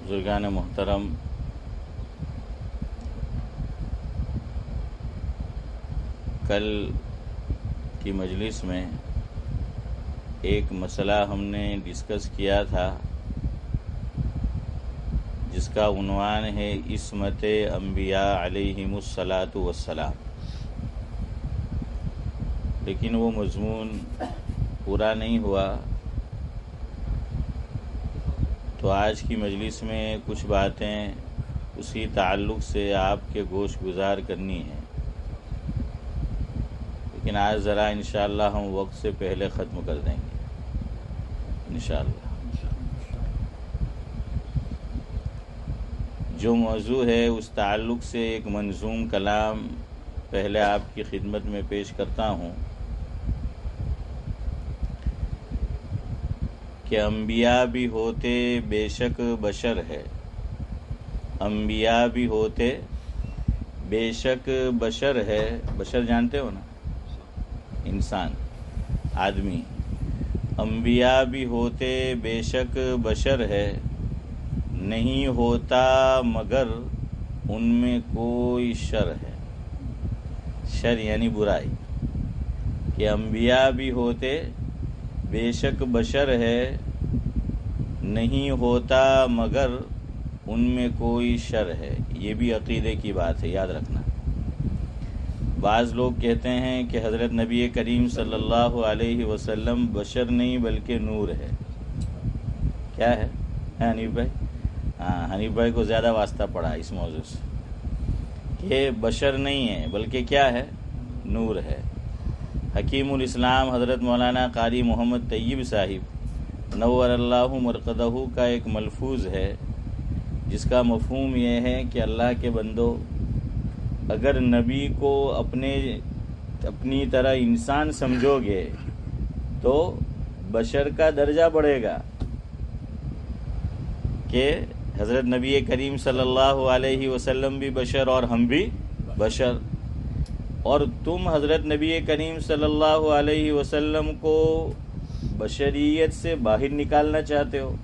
بزرگان محترم، کل کی مجلس میں ایک مسئلہ ہم نے ڈسکس کیا تھا جس کا عنوان ہے عصمت انبیاء علیہم الصلاۃ والسلام، لیکن وہ مضمون پورا نہیں ہوا، تو آج کی مجلس میں کچھ باتیں اسی تعلق سے آپ کے گوش گزار کرنی ہیں، لیکن آج ذرا انشاءاللہ ہم وقت سے پہلے ختم کر دیں گے انشاءاللہ۔ جو موضوع ہے اس تعلق سے ایک منظوم کلام پہلے آپ کی خدمت میں پیش کرتا ہوں کہ انبیاء بھی ہوتے بے شک بشر ہے، انبیاء بھی ہوتے بے شک بشر ہے۔ بشر جانتے ہو نا، انسان، آدمی۔ انبیاء بھی ہوتے بے شک بشر ہے، نہیں ہوتا مگر ان میں کوئی شر ہے۔ شر یعنی برائی، کہ انبیاء بھی ہوتے بے شک بشر ہے، نہیں ہوتا مگر ان میں کوئی شر ہے۔ یہ بھی عقیدے کی بات ہے، یاد رکھنا۔ بعض لوگ کہتے ہیں کہ حضرت نبی کریم صلی اللہ علیہ وسلم بشر نہیں بلکہ نور ہے۔ کیا ہے حنیف بھائی؟ حنیف بھائی کو زیادہ واسطہ پڑا اس موضوع سے کہ بشر نہیں ہے بلکہ کیا ہے؟ نور ہے۔ حکیم الاسلام حضرت مولانا قاری محمد طیب صاحب نور اللہ مرقدہ کا ایک ملفوظ ہے جس کا مفہوم یہ ہے کہ اللہ کے بندو، اگر نبی کو اپنی طرح انسان سمجھو گے تو بشر کا درجہ بڑھے گا، کہ حضرت نبی کریم صلی اللہ علیہ وسلم بھی بشر اور ہم بھی بشر، اور تم حضرت نبی کریم صلی اللہ علیہ وسلم کو بشریت سے باہر نکالنا چاہتے ہو۔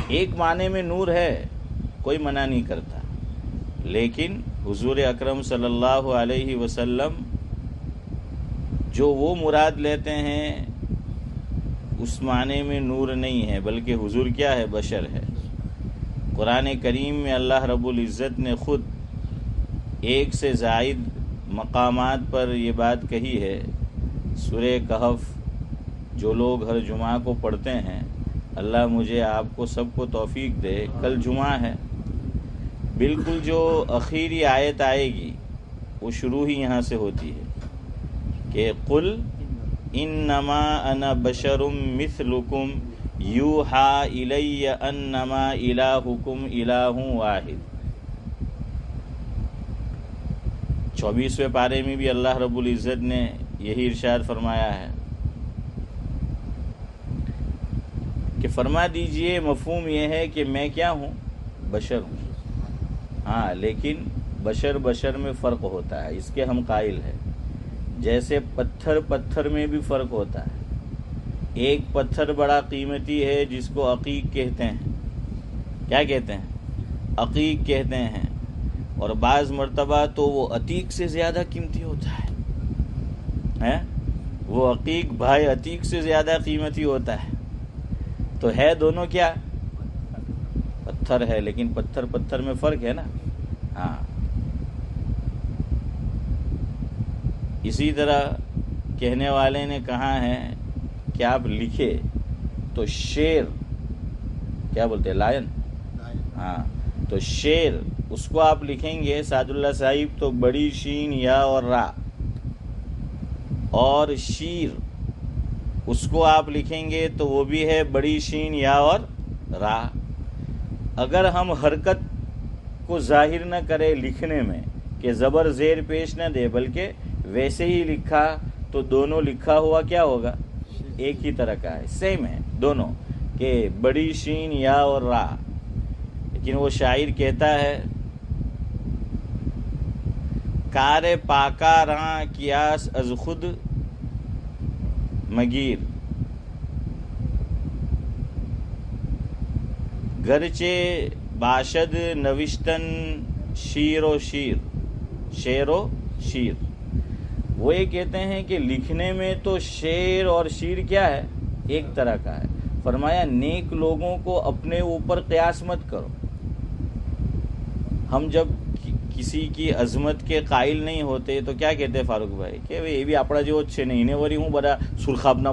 ایک معنی میں نور ہے، کوئی منع نہیں کرتا، لیکن حضور اکرم صلی اللہ علیہ وسلم جو وہ مراد لیتے ہیں اس معنی میں نور نہیں ہے، بلکہ حضور کیا ہے؟ بشر ہے۔ قرآن کریم میں اللہ رب العزت نے خود ایک سے زائد مقامات پر یہ بات کہی ہے۔ سورہ کہف جو لوگ ہر جمعہ کو پڑھتے ہیں، اللہ مجھے آپ کو سب کو توفیق دے، کل جمعہ ہے، بالکل جو اخیری آیت آئے گی وہ شروع ہی یہاں سے ہوتی ہے کہ قل انما انا بشر مثلکم یوحی الی انما الہکم الہ واحد۔ 24ویں پارے میں بھی اللہ رب العزت نے یہی ارشاد فرمایا ہے کہ فرما دیجئے، مفہوم یہ ہے کہ میں کیا ہوں؟ بشر ہوں۔ ہاں، لیکن بشر میں فرق ہوتا ہے، اس کے ہم قائل ہیں۔ جیسے پتھر میں بھی فرق ہوتا ہے۔ ایک پتھر بڑا قیمتی ہے جس کو عقیق کہتے ہیں۔ کیا کہتے ہیں؟ عقیق کہتے ہیں، اور بعض مرتبہ تو وہ عتیق سے زیادہ قیمتی ہوتا ہے۔ وہ عقیق بھائی عتیق سے زیادہ قیمتی ہوتا ہے۔ تو ہے دونوں کیا؟ پتھر ہے، لیکن پتھر میں فرق ہے نا۔ ہاں، اسی طرح کہنے والے نے کہا ہے کہ آپ لکھے تو شیر، کیا بولتے ہیں؟ لائن۔ ہاں، تو شیر اس کو آپ لکھیں گے سعد اللہ صاحب تو بڑی شین یا اور را، اور شیر اس کو آپ لکھیں گے تو وہ بھی ہے بڑی شین یا اور را۔ اگر ہم حرکت کو ظاہر نہ کرے لکھنے میں، کہ زبر زیر پیش نہ دے، بلکہ ویسے ہی لکھا، تو دونوں لکھا ہوا کیا ہوگا؟ ایک ہی طرح کا ہے، سیم ہے دونوں، کہ بڑی شین یا اور را۔ لیکن وہ شاعر کہتا ہے کار پاکا راں کیاس از خود مگیر، گرچہ باشد نوشتن شیر و شیر. وہ یہ کہتے ہیں کہ لکھنے میں تو شعر اور شیر کیا ہے؟ ایک طرح کا ہے. فرمایا نیک لوگوں کو اپنے اوپر قیاس مت کرو. ہم جب کسی کی عظمت کے قائل نہیں ہوتے تو کیا کہتے ہیں فاروق بھائی کہ یہ بھی اپنا جو اچھے نہیں انہیں وری ہوں بڑا سرخابنا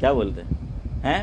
کیا بولتے ہیں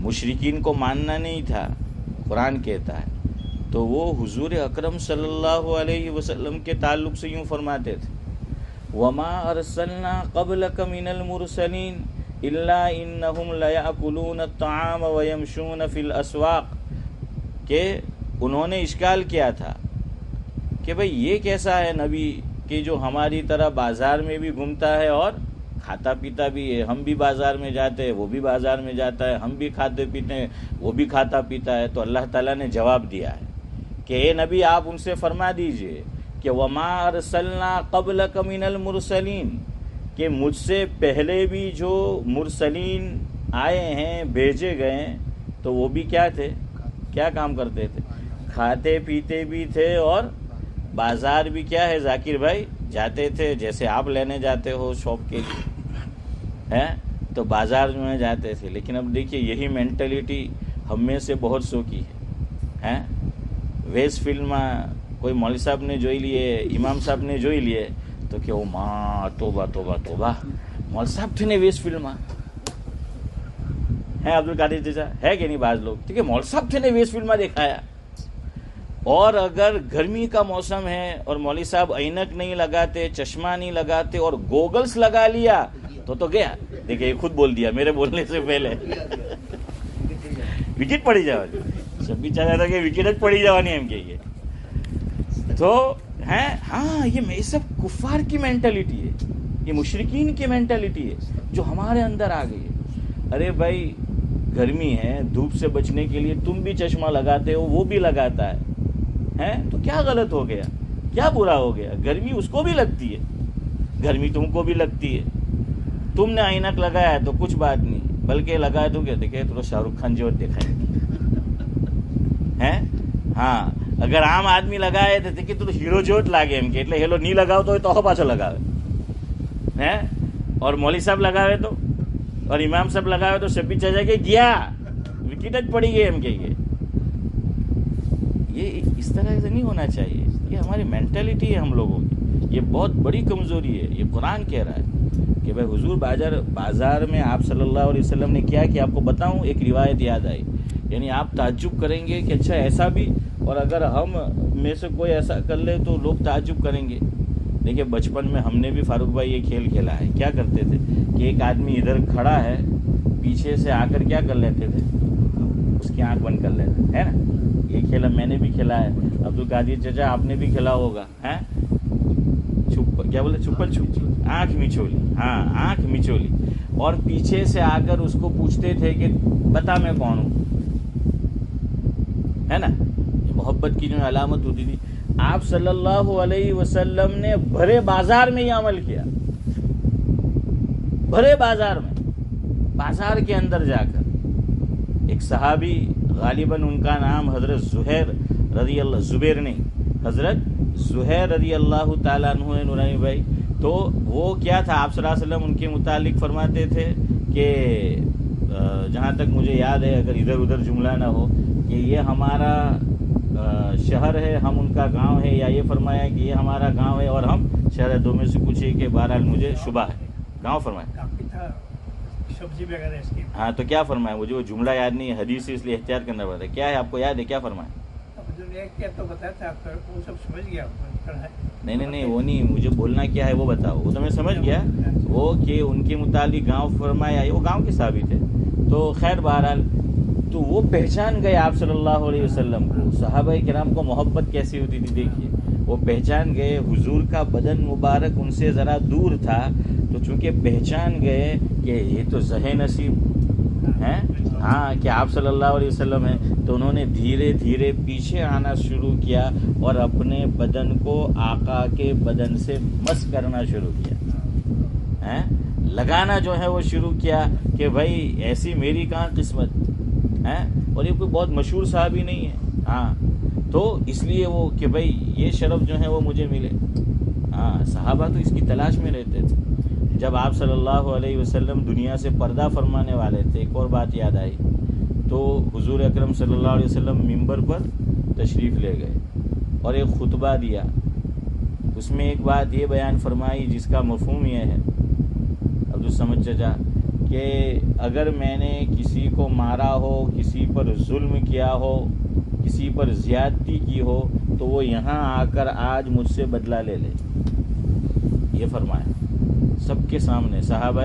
مشرکین کو ماننا نہیں تھا قرآن کہتا ہے. تو وہ حضور اکرم صلی اللہ علیہ وسلم کے تعلق سے یوں فرماتے تھے وَمَا أَرْسَلْنَا قَبْلَكَ مِنَ الْمُرْسَلِينَ إِلَّا إِنَّهُمْ لَيَأْكُلُونَ الطَّعَامَ وَيَمْشُونَ فِي الْأَسْوَاقِ کہ انہوں نے اشکال کیا تھا کہ بھئی یہ کیسا ہے نبی کہ جو ہماری طرح بازار میں بھی گھومتا ہے اور کھاتا پیتا بھی ہے. ہم بھی بازار میں جاتے ہیں وہ بھی بازار میں جاتا ہے, ہم بھی کھاتے پیتے ہیں وہ بھی کھاتا پیتا ہے. تو اللہ تعالیٰ نے جواب دیا ہے کہ اے نبی آپ ان سے فرما دیجئے کہ وَمَا أَرْسَلْنَا قَبْلَكَ مِنَ الْمُرْسَلِينَ کہ مجھ سے پہلے بھی جو مرسلین آئے ہیں بھیجے گئے ہیں تو وہ بھی کیا تھے, کیا کام کرتے تھے؟ کھاتے پیتے بھی تھے اور بازار بھی کیا ہے ذاکر بھائی جاتے تھے. جیسے آپ لینے جاتے ہو شاپ کے لیے تو بازار میں جاتے تھے. لیکن اب دیکھیے یہی مینٹلٹی ہم میں سے بہت سو کی ہے. ویس فلم کوئی مولوی صاحب نے جوئی لیے, امام صاحب نے جوئی لیے تو کہ وہ ماں توبہ توبہ توبہ مولوی صاحب تھے نے ویس فلم ہے عبد القادر جیسا ہے کہ نہیں بعض لوگ ٹھیک ہے مولوی صاحب تھے نے ویس فلم دکھایا. اور اگر گرمی کا موسم ہے اور مولوی صاحب اینک نہیں لگاتے, چشمہ نہیں لگاتے اور گوگلز لگا لیا تو گیا. دیکھیں یہ خود بول دیا میرے بولنے سے پہلے وکٹ پڑی جاوانی سب بھی چاہ رہا تھا کہ وکٹ پڑی جاوانی ہم کہیے تو ہیں. ہاں یہ سب کفار کی مینٹلٹی ہے, یہ مشرکین کی مینٹلٹی ہے جو ہمارے اندر آ گئی ہے. ارے بھائی گرمی ہے دھوپ سے بچنے کے لیے تم بھی چشمہ لگاتے ہو وہ بھی لگاتا ہے تو کیا غلط ہو گیا, کیا برا ہو گیا؟ گرمی اس کو بھی لگتی ہے, گرمی تم کو بھی لگتی ہے. تم نے اینک لگایا ہے تو کچھ بات نہیں بلکہ لگا دو کہ دیکھے تو شاہ رخ خان جو دکھائیں گے. ہاں اگر عام آدمی لگائے تو دیکھے تو ہیرو جوٹ لاگے ایم کے એટલે હેલો નહીં લગાવતો હોય તો પાછો લગાવે اور مولوی صاحب لگاوے تو اور امام صاحب لگاوے تو سب بھی چاہ جائے کہ گیا وکٹ જ پڑی گئی ایم کہیے. یہ اس طرح سے نہیں ہونا چاہیے. یہ ہماری مینٹلٹی ہے ہم لوگوں کی, یہ بہت بڑی کمزوری ہے. یہ قرآن کہہ رہا ہے کہ بھائی حضور بازار میں آپ صلی اللہ علیہ وسلم نے کیا کہ آپ کو بتاؤں ایک روایت یاد آئی. یعنی آپ تعجب کریں گے کہ اچھا ایسا بھی, اور اگر ہم میں سے کوئی ایسا کر لے تو لوگ تعجب کریں گے. دیکھیں بچپن میں ہم نے بھی فاروق بھائی یہ کھیل کھیلا ہے. کیا کرتے تھے کہ ایک آدمی ادھر کھڑا ہے پیچھے سے آ کر کیا کر لیتے تھے اس کی آنکھ بند کر لیتے ہے نا. یہ کھیلا میں نے بھی کھیلا ہے, عبد القادر چچا آپ نے بھی کھیلا ہوگا. کیا بولے چھپن چھپ, آنکھ مچولی. ہاں آنکھ مچولی, اور پیچھے سے آ کر اس کو پوچھتے تھے کہ بتا میں کون ہوں, ہے نا. یہ محبت کی جو علامت ہوتی تھی. آپ صلی اللہ علیہ وسلم نے بھرے بازار میں یہ عمل کیا, بھرے بازار میں, بازار کے اندر جا کر. ایک صحابی غالباً ان کا نام حضرت زبیر رضی اللہ تعالیٰ عنہ ہے نورانی بھائی. تو وہ کیا تھا آپ صلی اللہ علیہ وسلم ان کے متعلق فرماتے تھے کہ جہاں تک مجھے یاد ہے اگر ادھر ادھر جملہ نہ ہو کہ یہ ہمارا شہر ہے ہم ان کا گاؤں ہے, یا یہ فرمایا کہ یہ ہمارا گاؤں ہے اور ہم شہر ہے. دو میں سے کچھ ہے کہ بہرحال مجھے شبہ ہے. گاؤں فرمایا ہاں تو کیا فرمایا مجھے وہ جملہ یاد نہیں ہے, حدیث سے اس لیے احتیاط کرنا پڑتا ہے. کیا ہے آپ کو یاد ہے کیا فرمایا؟ نہیں وہ نہیں, مجھے بولنا کیا ہے وہ بتاؤ. وہ تو میں سمجھ گیا وہ کہ ان کے متعلق گاؤں فرمایا, وہ گاؤں کے صحابی تھے. تو خیر بہرحال تو وہ پہچان گئے آپ صلی اللہ علیہ وسلم کو. صحابہ کرام کو محبت کیسی ہوتی تھی دیکھیے. وہ پہچان گئے, حضور کا بدن مبارک ان سے ذرا دور تھا تو چونکہ پہچان گئے کہ یہ تو زہ نصیب ہیں ہاں کہ آپ صلی اللہ علیہ وسلم ہیں, تو انہوں نے دھیرے دھیرے پیچھے آنا شروع کیا اور اپنے بدن کو آقا کے بدن سے مس کرنا شروع کیا. لگانا جو ہے وہ شروع کیا کہ بھائی ایسی میری کہاں قسمت ہے. اور یہ کوئی بہت مشہور صحابی نہیں ہے. ہاں تو اس لیے وہ کہ بھائی یہ شرف جو ہے وہ مجھے ملے. ہاں صحابہ تو اس کی تلاش میں رہتے تھے. جب آپ صلی اللہ علیہ وسلم دنیا سے پردہ فرمانے والے تھے، ایک اور بات یاد آئی، تو حضور اکرم صلی اللہ علیہ وسلم ممبر پر تشریف لے گئے اور ایک خطبہ دیا. اس میں ایک بات یہ بیان فرمائی جس کا مفہوم یہ ہے عبدالصمد چچا کہ اگر میں نے کسی کو مارا ہو، کسی پر ظلم کیا ہو، کسی پر زیادتی کی ہو، تو وہ یہاں آ کر آج مجھ سے بدلہ لے لے. یہ فرمایا سب کے سامنے، صحابہ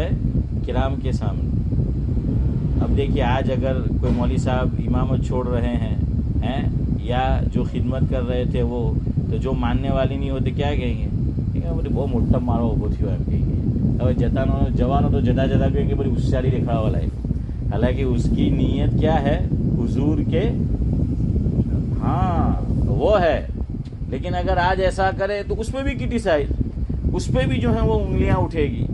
کرام کے سامنے. اب دیکھیے آج اگر کوئی مولوی صاحب امامت چھوڑ رہے ہیں یا جو خدمت کر رہے تھے وہ، تو جو ماننے والی نہیں ہوتے کیا کہیں گے؟ بڑی بہت موٹا مارو وہ تھی ایم کہیں گے. اب جتانو جوانوں تو جدا جدا کہیں گے بڑی ہوشیاری دکھا والا ہے. حالانکہ اس کی نیت کیا ہے؟ حضور کے ہاں وہ ہے. لیکن اگر آج ایسا کرے تو اس پہ بھی کرٹیسائز، اس پہ بھی جو ہے وہ انگلیاں اٹھے گی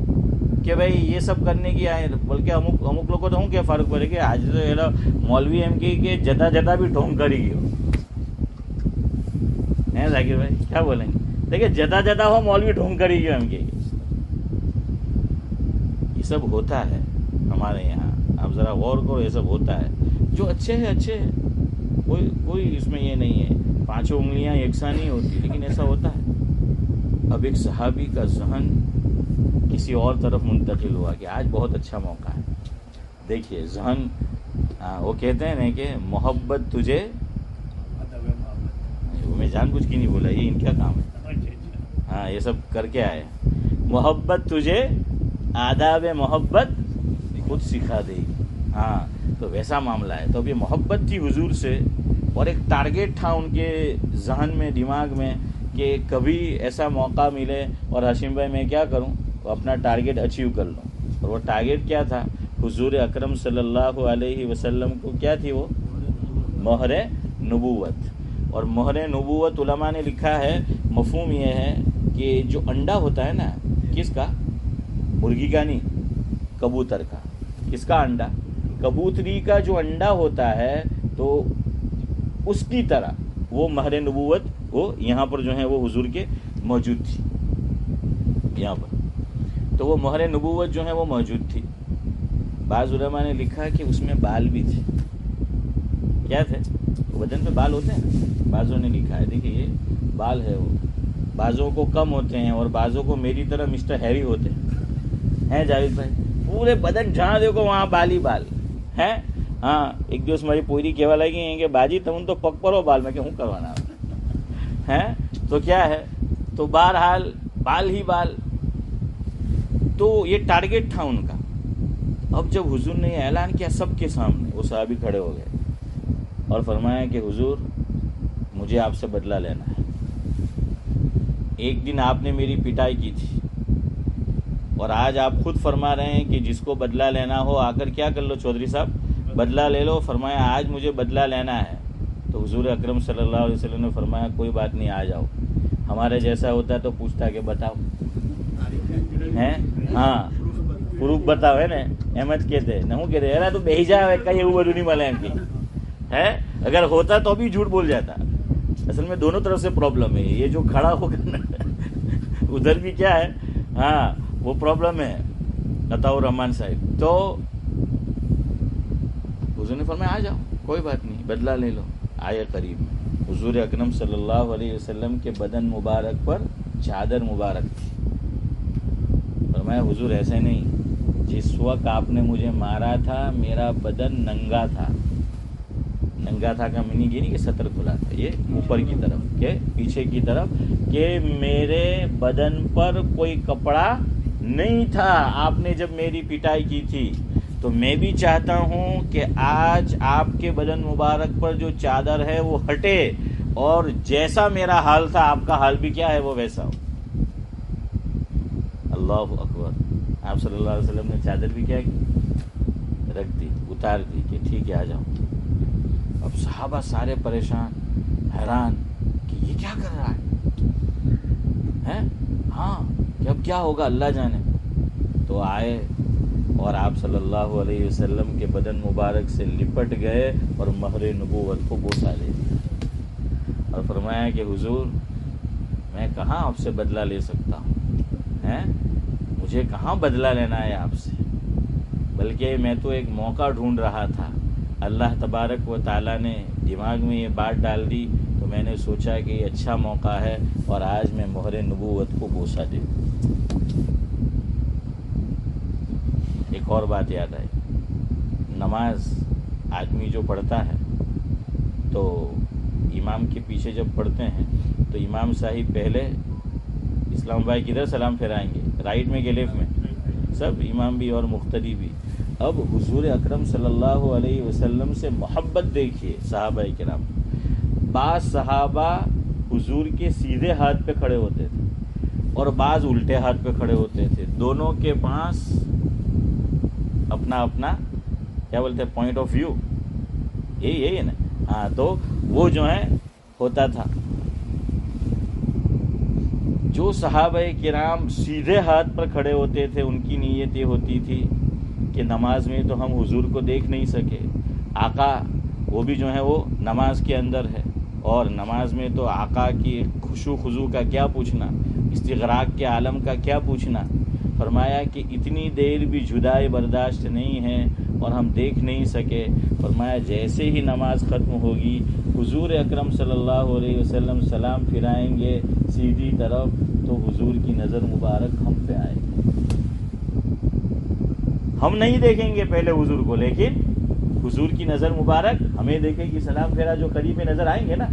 کہ بھائی یہ سب کرنے کی آئے. بلکہ امک لوگوں تو ہوں کیا فارغ پڑے کہ آج تو مولوی ایم کی کہ جدا جدا بھی ٹھونک کری گی ہیں ذاکر بھائی، کیا بولیں گے؟ دیکھیں جدا جدا ہو مولوی ڈھونگ کری گی ایم کی. یہ سب ہوتا ہے ہمارے یہاں. آپ ذرا غور کرو، یہ سب ہوتا ہے. جو اچھے ہیں اچھے ہیں، کوئی اس میں یہ نہیں ہے، پانچوں انگلیاں یکساں نہیں ہوتی، لیکن ایسا ہوتا ہے. اب ایک صحابی کا ذہن کسی اور طرف منتقل ہوا کہ آج بہت اچھا موقع ہے. دیکھیے ذہن وہ کہتے ہیں نا کہ محبت تجھے، میں جان بوجھ کی نہیں بولا، یہ ان کا کام ہے. ہاں یہ سب کر کے آئے. محبت تجھے آداب محبت خود سکھا دے گی. ہاں تو ویسا معاملہ ہے. تو اب یہ محبت تھی حضور سے، اور ایک ٹارگیٹ تھا ان کے ذہن میں، دماغ میں، کہ کبھی ایسا موقع ملے اور ہاشم بھائی میں کیا کروں، وہ اپنا ٹارگیٹ اچیو کر لوں. اور وہ ٹارگیٹ کیا تھا؟ حضور اکرم صلی اللہ علیہ وسلم کو کیا تھی وہ؟ مہر نبوت. اور مہر نبوت علماء نے لکھا ہے مفہوم یہ ہے کہ جو انڈا ہوتا ہے نا، کس کا؟ مرغی کا نہیں، کبوتر کا. کس کا انڈا؟ کبوتری کا جو انڈا ہوتا ہے، تو اس کی طرح وہ مہر نبوت وہ یہاں پر جو ہے وہ حضور کے موجود تھی یہاں پر. تو وہ مہر نبوت جو ہے وہ موجود تھی. بعض علماء نے لکھا کہ اس میں بال بھی تھے. کیا تھے؟ بدن پہ بال ہوتے ہیں نا. بعضوں نے لکھا ہے دیکھیے یہ بال ہے، وہ بعضوں کو کم ہوتے ہیں اور بعضوں کو میری طرح مسٹر ہیوی ہوتے ہیں جاوید بھائی. پورے بدن جہاں دیکھو وہاں بال ہی بال ہیں. ہاں ایک دوست ہماری پوری کہوا لگی کہ باجی تم تو پک پڑو بال. میں کہ ہوں کروانا ہے تو کیا ہے، تو بہرحال بال ہی بال. تو یہ ٹارگیٹ تھا ان کا. اب جب حضور نے یہ اعلان کیا سب کے سامنے، وہ صحابی کھڑے ہو گئے اور فرمایا کہ حضور مجھے آپ سے بدلہ لینا ہے. ایک دن آپ نے میری پٹائی کی تھی، اور آج آپ خود فرما رہے ہیں کہ جس کو بدلہ لینا ہو آ کر کیا کر لو چودھری صاحب، بدلہ لے لو. فرمایا آج مجھے بدلہ لینا ہے. تو حضور اکرم صلی اللہ علیہ وسلم نے فرمایا کوئی بات نہیں، آ جاؤ. ہمارے جیسا ہوتا ہے تو پوچھتا کہ بتاؤ ہیں. ہاں پروف بتاؤ ہے نا. احمد کہتے نہ ہوں کہتے یار تو بھیجا ہے کہیں وہ نہیں ملے کی ہے. اگر ہوتا تو بھی جھوٹ بول جاتا. اصل میں دونوں طرف سے پرابلم ہے. یہ جو کھڑا ہو کر ادھر بھی کیا ہے، ہاں وہ پرابلم ہے. عطاء الرحمان صاحب تو حضور نے فرمایا آ جاؤ کوئی بات نہیں، بدلہ لے لو. آئے قریب. حضور اکرم صلی اللہ علیہ وسلم کے بدن مبارک پر چادر مبارک تھی. فرمایا حضور ایسے نہیں، جس وقت آپ نے مجھے مارا تھا میرا بدن ننگا تھا. ننگا تھا کا منی یہ نہیں کہ سطر کھلا تھا، یہ اوپر کی طرف کہ پیچھے کی طرف، کہ میرے بدن پر کوئی کپڑا نہیں تھا آپ نے جب میری پٹائی کی تھی. تو میں بھی چاہتا ہوں کہ آج آپ کے بدن مبارک پر جو چادر ہے وہ ہٹے، اور جیسا میرا حال تھا آپ کا حال بھی کیا ہے وہ ویسا ہو. اللہ اکبر. آپ صلی اللہ علیہ وسلم نے چادر بھی کیا کی، رکھ دی، اتار دی کہ ٹھیک ہے آ جاؤ. اب صحابہ سارے پریشان حیران کہ یہ کیا کر رہا ہے. ہاں کہ اب کیا ہوگا اللہ جانے. تو آئے اور آپ صلی اللہ علیہ وسلم کے بدن مبارک سے لپٹ گئے اور مہر نبوت کو بوسہ لے دیا اور فرمایا کہ حضور میں کہاں آپ سے بدلہ لے سکتا ہوں، مجھے کہاں بدلہ لینا ہے آپ سے، بلکہ میں تو ایک موقع ڈھونڈ رہا تھا، اللہ تبارک و تعالیٰ نے دماغ میں یہ بات ڈال دی تو میں نے سوچا کہ یہ اچھا موقع ہے اور آج میں مہر نبوت کو بوسہ دے دوں۔ ایک اور بات یاد آئی، نماز آدمی جو پڑھتا ہے تو امام کے پیچھے جب پڑھتے ہیں تو امام صاحب پہلے اسلام بھائی کدھر سلام پھیرائیں گے، رائٹ میں کہ لیفٹ میں، سب امام بھی اور مقتدی بھی۔ اب حضور اکرم صلی اللہ علیہ وسلم سے محبت دیکھیے صحابہ کرام، بعض صحابہ حضور کے سیدھے ہاتھ پہ کھڑے ہوتے تھے اور بعض الٹے ہاتھ پہ کھڑے ہوتے تھے، دونوں کے پاس اپنا اپنا کیا بولتے ہیں پوائنٹ آف ویو، یہی ہے نا، ہاں، تو وہ جو ہے ہوتا تھا۔ جو صحابہ کرام سیدھے ہاتھ پر کھڑے ہوتے تھے ان کی نیت یہ ہوتی تھی کہ نماز میں تو ہم حضور کو دیکھ نہیں سکے، آقا وہ بھی جو ہے وہ نماز کے اندر ہے، اور نماز میں تو آقا کی خشوع خضوع کا کیا پوچھنا، استغراق کے عالم کا کیا پوچھنا۔ فرمایا کہ اتنی دیر بھی جدائی برداشت نہیں ہے اور ہم دیکھ نہیں سکے۔ فرمایا جیسے ہی نماز ختم ہوگی حضور اکرم صلی اللہ علیہ وسلم سلام پھرائیں گے سیدھی طرف تو حضور کی نظر مبارک ہم پہ آئے گی، ہم نہیں دیکھیں گے پہلے حضور کو، لیکن حضور کی نظر مبارک ہمیں دیکھے گی۔ سلام پھیرا جو قریب میں نظر آئیں گے نا،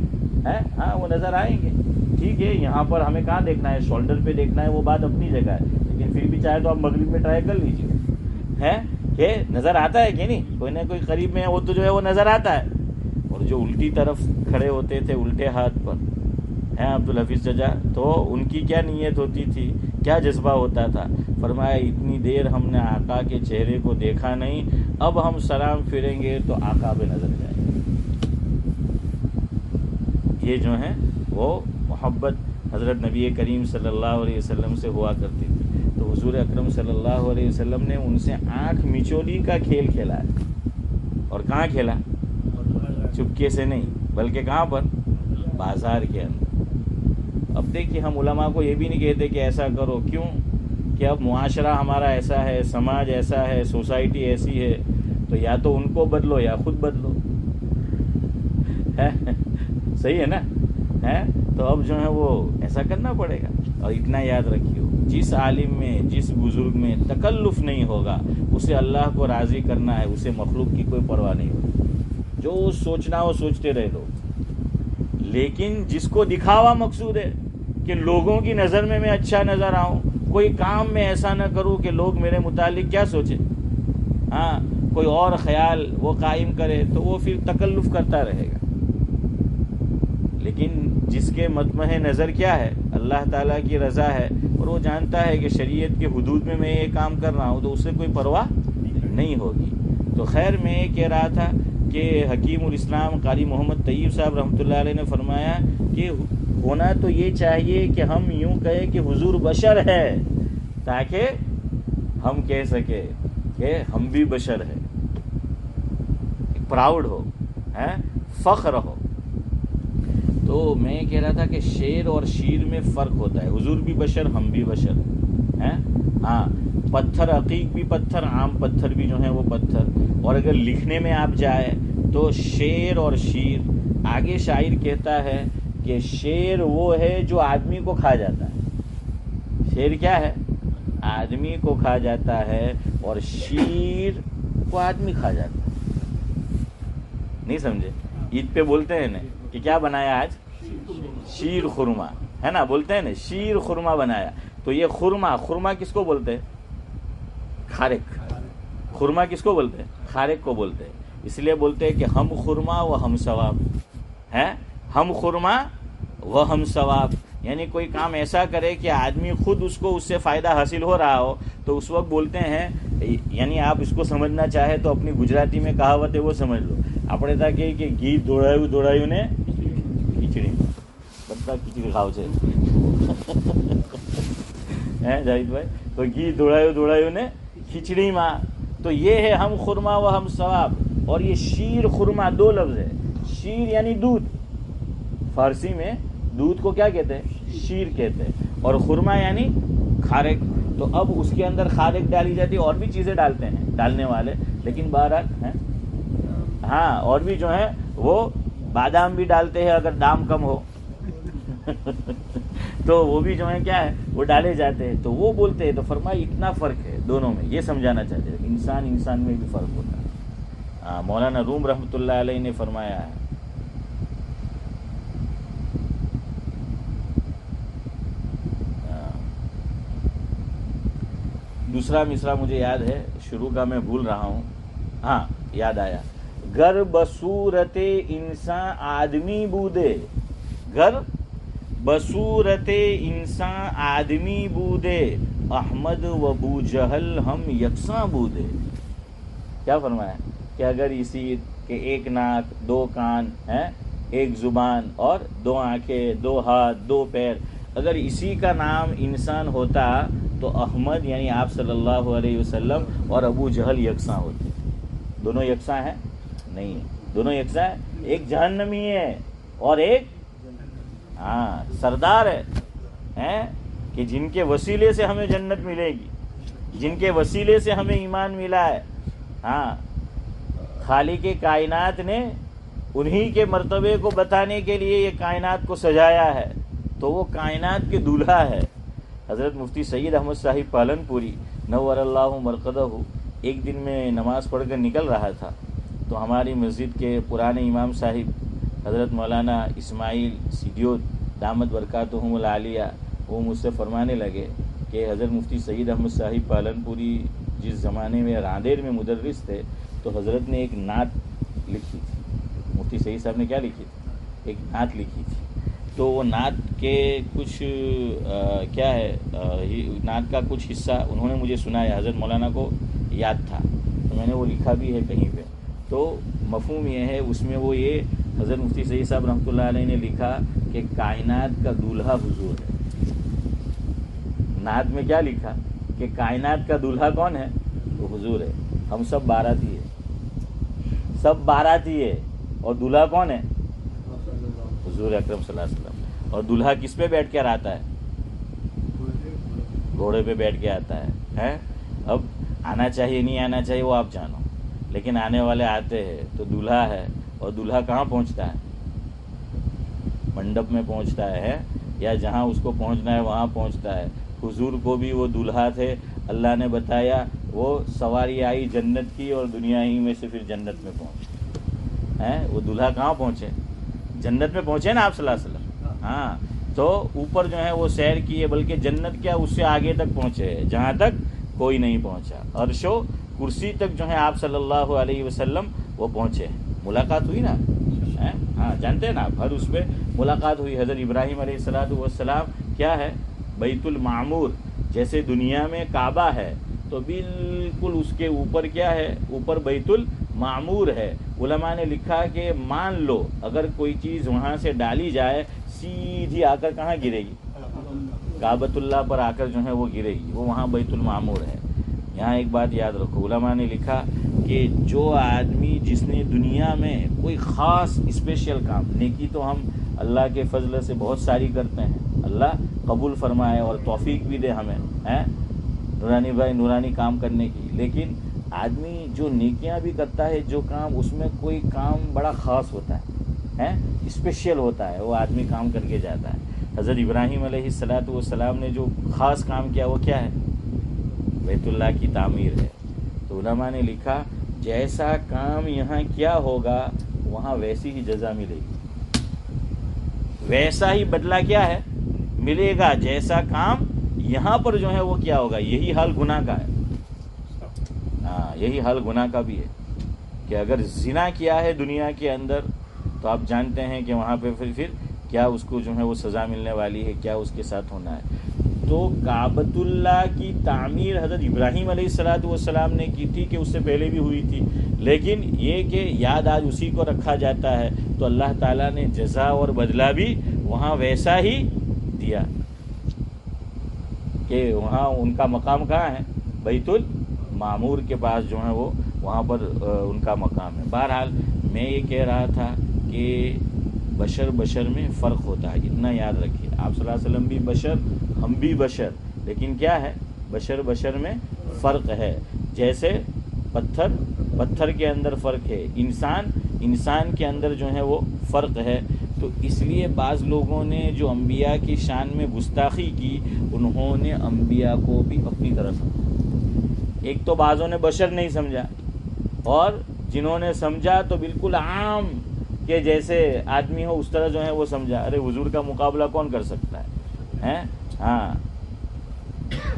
ہاں وہ نظر آئیں گے، ٹھیک ہے۔ یہاں پر ہمیں کہاں دیکھنا ہے، شولڈر پہ دیکھنا ہے، وہ بات اپنی جگہ ہے، لیکن پھر بھی چاہے تو آپ مغرب میں ٹرائی کر لیجیے، کہ نظر آتا ہے کہ نہیں، کوئی نہ کوئی قریب میں ہے وہ تو جو ہے وہ نظر آتا ہے۔ اور جو الٹی طرف کھڑے ہوتے تھے الٹے ہاتھ پر عبدالحفیظ چچا، تو ان کی کیا نیت ہوتی تھی، کیا جذبہ ہوتا تھا۔ فرمایا اتنی دیر ہم نے آقا کے چہرے کو دیکھا نہیں، اب ہم سلام پھریں گے تو آقا پہ نظر جائے گی۔ یہ جو ہے وہ محبت حضرت نبی کریم صلی اللہ علیہ وسلم سے ہوا کرتی تھی۔ تو حضور اکرم صلی اللہ علیہ وسلم نے ان سے آنکھ مچولی کا کھیل کھیلا ہے، اور کہاں کھیلا، چپکے سے نہیں بلکہ کہاں پر، بازار کے اندر۔ اب دیکھیے ہم علماء کو یہ بھی نہیں کہتے کہ ایسا کرو، کیوں کہ اب معاشرہ ہمارا ایسا ہے، سماج ایسا ہے، سوسائٹی ایسی ہے، تو یا تو ان کو بدلو یا خود بدلو، صحیح ہے نا، تو اب جو ہے وہ ایسا کرنا پڑے گا۔ اور اتنا یاد رکھیو، جس عالم میں جس بزرگ میں تکلف نہیں ہوگا اسے اللہ کو راضی کرنا ہے، اسے مخلوق کی کوئی پرواہ نہیں ہوگی، جو سوچنا ہو سوچتے رہ دو۔ لیکن جس کو دکھاوا مقصود ہے کہ لوگوں کی نظر میں اچھا نظر آؤں، کوئی کام میں ایسا نہ کروں کہ لوگ میرے متعلق کیا سوچیں، کوئی اور خیال وہ قائم کرے، تو وہ پھر تکلف کرتا رہے گا۔ لیکن جس کے مطمع نظر کیا ہے، اللہ تعالیٰ کی رضا ہے، اور وہ جانتا ہے کہ شریعت کے حدود میں یہ کام کر رہا ہوں، تو اسے کوئی پرواہ نہیں ہوگی۔ تو خیر میں یہ کہہ رہا تھا کہ حکیم الاسلام قاری محمد طیب صاحب رحمۃ اللہ علیہ نے فرمایا کہ ہونا تو یہ چاہیے کہ ہم یوں کہیں کہ حضور بشر ہے، تاکہ ہم کہہ سکے کہ ہم بھی بشر ہیں، پراؤڈ ہو، فخر ہو۔ تو میں کہہ رہا تھا کہ شعر اور شیر میں فرق ہوتا ہے، حضور بھی بشر، ہم بھی بشر ہیں، پتھر عقیق بھی پتھر، عام پتھر بھی جو ہیں وہ پتھر۔ اور اگر لکھنے میں آپ جائے تو شعر اور شیر، آگے شاعر کہتا ہے کہ شعر وہ ہے جو آدمی کو کھا جاتا ہے، شعر کیا ہے، آدمی کو کھا جاتا ہے، اور شیر کو آدمی کھا جاتا ہے۔ نہیں سمجھے؟ عید پہ بولتے ہیں نا کہ کیا بنایا آج، شیر خورما، ہے نا، بولتے ہیں نا شیر خورما بنایا۔ تو یہ خورما کس کو بولتے ہیں، خارق۔ خورما کس کو بولتے ہیں، خارق کو بولتے ہیں۔ اس لیے بولتے ہیں کہ ہم خورما و ہم ثواب، ہم خورما و ہم ثواب، یعنی کوئی کام ایسا کرے کہ آدمی خود اس کو اس سے فائدہ حاصل ہو رہا ہو، تو اس وقت بولتے ہیں، یعنی آپ اس کو سمجھنا چاہے تو اپنی گجراتی میں کہاوت ہے وہ سمجھ لو، આપણે તા કે ઘી દોડાયું ને ખીચડી બધા ખીચડી ખાવ છે، જાહિદ ભાઈ تو گھی دوڑایو نے کھچڑی ماں. تو یہ ہے ہم خرما و ہم ثواب. اور یہ شیر خرما دو لفظ ہے. شیر یعنی دودھ، فارسی میں دودھ کو کیا کہتے ہیں؟ شیر کہتے ہیں. اور خرما یعنی کھارک. تو اب اس کے اندر کھارک ڈالی جاتی ہے، اور بھی چیزیں ڈالتے ہیں ڈالنے والے، لیکن بہرحال ہیں ہاں، اور بھی جو ہے وہ بادام بھی ڈالتے ہیں اگر دام کم ہو تو وہ بھی جو ہے کیا ہے وہ ڈالے جاتے ہیں. تو وہ بولتے ہیں، تو فرمایا اتنا فرق ہے دونوں میں. یہ سمجھانا چاہتے ہیں انسان میں بھی فرق ہوتا ہے. مولانا روم رحمۃ اللہ علیہ نے فرمایا ہے دوسرا مصرع مجھے یاد ہے، شروع کا میں بھول رہا ہوں. ہاں یاد آیا. گر بصورت انسان آدمی بودے، گر بصورت انسان آدمی بودے، احمد و ابو جہل ہم یکساں بودے. کیا فرمایا کہ اگر اسی کے ایک ناک، دو کان ہیں، ایک زبان اور دو آنکھیں، دو ہاتھ، دو پیر، اگر اسی کا نام انسان ہوتا تو احمد یعنی آپ صلی اللہ علیہ وسلم اور ابو جہل یکساں ہوتے. دونوں یکساں ہیں؟ نہیں، دونوں یکساں ہیں. ایک جہنمی ہے اور ایک سردار ہے کہ جن کے وسیلے سے ہمیں جنت ملے گی، جن کے وسیلے سے ہمیں ایمان ملا ہے. ہاں، خالق کائنات نے انہی کے مرتبے کو بتانے کے لیے یہ کائنات کو سجایا ہے. تو وہ کائنات کے دولہا ہے. حضرت مفتی سید احمد صاحب پالن پوری نور اللہ مرقدہ، ایک دن میں نماز پڑھ کر نکل رہا تھا تو ہماری مسجد کے پرانے امام صاحب حضرت مولانا اسماعیل سیدیوت دامت برکاتہم العالیہ وہ مجھ سے فرمانے لگے کہ حضرت مفتی سید احمد صاحب پالن پوری جس زمانے میں راندیر میں مدرس تھے تو حضرت نے ایک نعت لکھی تھی. مفتی سید صاحب نے کیا لکھی تھی؟ ایک نعت لکھی تھی. تو وہ نعت کے کچھ کیا ہے نعت کا کچھ حصہ انہوں نے مجھے سنایا، حضرت مولانا کو یاد تھا تو میں نے وہ لکھا بھی ہے کہیں پہ. تو مفہوم یہ ہے اس میں وہ یہ حضرت مفتی سید صاحب رحمۃ اللہ علیہ نے لکھا کہ کائنات کا دولہا حضور ہے. نعت میں کیا لکھا کہ کائنات کا دولہا کون ہے؟ وہ حضور ہے. ہم سب باراتی ہے، سب باراتی ہے، اور دولہا کون ہے؟ حضور اکرم صلی اللہ علیہ وسلم. اور دولہا کس پہ بیٹھ کر آتا ہے؟ گھوڑے پہ بیٹھ کے آتا ہے. اب آنا چاہیے نہیں آنا چاہیے وہ آپ جانو، لیکن آنے والے آتے ہیں تو دولہا ہے. اور دولہا کہاں پہنچتا ہے؟ منڈپ میں پہنچتا ہے، یا جہاں اس کو پہنچنا ہے وہاں پہنچتا ہے. حضور کو بھی وہ دولہا تھے، اللہ نے بتایا وہ سواری آئی جنت کی اور دنیا ہی میں سے پھر جنت میں پہنچے. وہ دولہا کہاں پہنچے؟ جنت میں پہنچے نا آپ صلی اللہ علیہ وسلم. ہاں، تو اوپر جو ہے وہ سیر کیے، بلکہ جنت کیا اس سے آگے تک پہنچے جہاں تک کوئی نہیں پہنچا. عرش و کرسی تک جو ہے آپ صلی اللہ علیہ وسلم وہ پہنچے. ملاقات ہوئی نا، ہاں جانتے ہیں نا آپ، ہر اس پہ ملاقات ہوئی. حضرت ابراہیم علیہ السلام کیا ہے؟ بیت المعمور. جیسے دنیا میں کعبہ ہے تو بالکل اس کے اوپر کیا ہے؟ اوپر بیت المعمور ہے. علماء نے لکھا کہ مان لو اگر کوئی چیز وہاں سے ڈالی جائے سیدھی آ کر کہاں گرے گی؟ کعبۃ اللہ پر آ کر جو ہے وہ گرے گی. وہ وہاں بیت المعمور ہے. یہاں ایک بات یاد رکھو، علماء نے لکھا کہ جو آدمی جس نے دنیا میں کوئی خاص اسپیشل کام، نیکی تو ہم اللہ کے فضل سے بہت ساری کرتے ہیں، اللہ قبول فرمائے اور توفیق بھی دے ہمیں نورانی بھائی نورانی کام کرنے کی. لیکن آدمی جو نیکیاں بھی کرتا ہے، جو کام اس میں کوئی کام بڑا خاص ہوتا ہے، اسپیشل ہوتا ہے، وہ آدمی کام کر کے جاتا ہے. حضرت ابراہیم علیہ السلام نے جو خاص کام کیا وہ کیا ہے؟ بیت اللہ کی تعمیر ہے. تو علماء نے لکھا جیسا کام یہاں کیا ہوگا وہاں ویسی ہی جزا ملے گی، ویسا ہی بدلہ کیا ہے؟ ملے گا. جیسا کام یہاں پر جو ہے وہ کیا ہوگا. یہی حال گناہ کا ہے. یہی حال گناہ کا بھی ہے کہ اگر زنا کیا ہے دنیا کے اندر تو آپ جانتے ہیں کہ وہاں پہ پھر کیا اس کو جو ہے وہ سزا ملنے والی ہے، کیا اس کے ساتھ ہونا ہے. تو کعبۃ اللہ کی تعمیر حضرت ابراہیم علیہ السلام نے کی تھی کہ اس سے پہلے بھی ہوئی تھی، لیکن یہ کہ یاد آج اسی کو رکھا جاتا ہے تو اللہ تعالیٰ نے جزا اور بدلہ بھی وہاں ویسا ہی دیا. کہ وہاں ان کا مقام کہاں ہے؟ بیت المعمور کے پاس جو ہے وہ وہاں پر ان کا مقام ہے. بہرحال میں یہ کہہ رہا تھا کہ بشر میں فرق ہوتا ہے، اتنا یاد رکھیے. آپ صلی اللہ علیہ وسلم بھی بشر، ہم بھی بشر، لیکن کیا ہے؟ بشر میں فرق ہے. جیسے پتھر کے اندر فرق ہے، انسان کے اندر جو ہے وہ فرق ہے. تو اس لیے بعض لوگوں نے جو انبیاء کی شان میں گستاخی کی، انہوں نے انبیاء کو بھی اپنی طرف سمجھا. ایک تو بعضوں نے بشر نہیں سمجھا، اور جنہوں نے سمجھا تو بالکل عام کہ جیسے آدمی ہو اس طرح جو ہے وہ سمجھا. ارے حضور کا مقابلہ کون کر سکتا ہے؟ ہاں،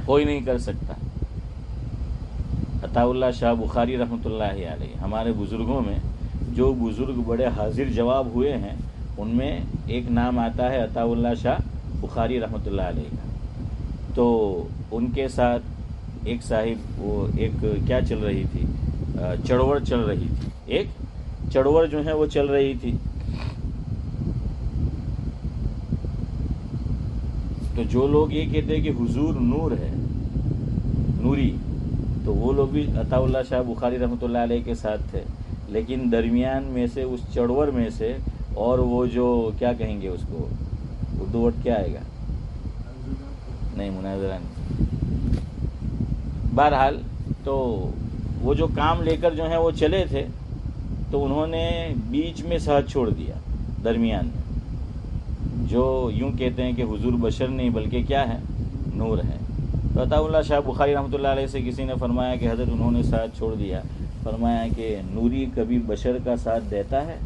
کوئی نہیں کر سکتا. عطا اللہ شاہ بخاری رحمۃ اللہ علیہ، ہمارے بزرگوں میں جو بزرگ بڑے حاضر جواب ہوئے ہیں ان میں ایک نام آتا ہے عطا اللہ شاہ بخاری رحمۃ اللہ علیہ کا. تو ان کے ساتھ ایک صاحب، وہ ایک کیا چل رہی تھی، چڑوڑ چل رہی تھی، ایک چڑوڑ جو ہے وہ چل رہی تھی. تو جو لوگ یہ کہتے ہیں کہ حضور نور ہے، نوری، تو وہ لوگ بھی عطا اللہ شاہ بخاری رحمۃ اللہ علیہ کے ساتھ تھے. لیکن درمیان میں سے اس چڑوڑ میں سے، اور وہ جو کیا کہیں گے اس کو، اردو ورڈ کیا آئے گا؟ نہیں، مناظرہ نہیں. بہرحال تو وہ جو کام لے کر جو ہے وہ چلے تھے، تو انہوں نے بیچ میں ساتھ چھوڑ دیا، درمیان میں. جو یوں کہتے ہیں کہ حضور بشر نہیں بلکہ کیا ہے؟ نور ہے. تو عطا اللہ شاہ بخاری رحمۃ اللہ علیہ سے کسی نے فرمایا کہ حضرت انہوں نے ساتھ چھوڑ دیا. فرمایا کہ نوری کبھی بشر کا ساتھ دیتا ہے؟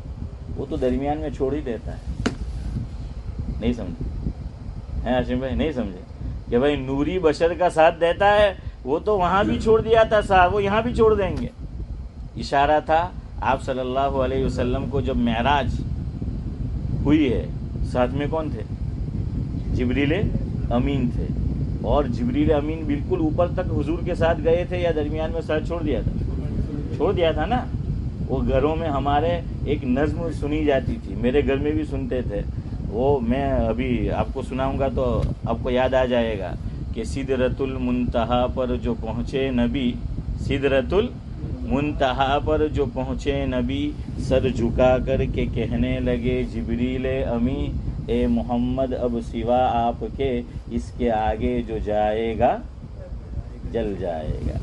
وہ تو درمیان میں چھوڑ ہی دیتا ہے. نہیں سمجھے ہیں ہاشم بھائی؟ نہیں سمجھے کہ بھائی نوری بشر کا ساتھ دیتا ہے؟ وہ تو وہاں بھی چھوڑ دیا تھا صاحب، وہ یہاں بھی چھوڑ دیں گے. اشارہ تھا آپ صلی اللہ علیہ وسلم کو جب معراج ہوئی ہے، ساتھ میں کون تھے؟ جبریل امین تھے. اور جبریل امین بالکل اوپر تک حضور کے ساتھ گئے تھے یا درمیان میں ساتھ چھوڑ دیا تھا؟ چھوڑ دیا تھا نا. وہ گھروں میں ہمارے ایک نظم سنی جاتی تھی، میرے گھر میں بھی سنتے تھے. وہ میں ابھی آپ کو سناؤں گا تو آپ کو یاد آ جائے گا کہ سدرۃ المنتہا پر جو پہنچے نبی، سدرۃ المنتہا پر جو پہنچے نبی، سر جھکا کر کے کہنے لگے جبریل امی، اے محمد اب سوا آپ کے اس کے آگے جو جائے گا جل جائے گا،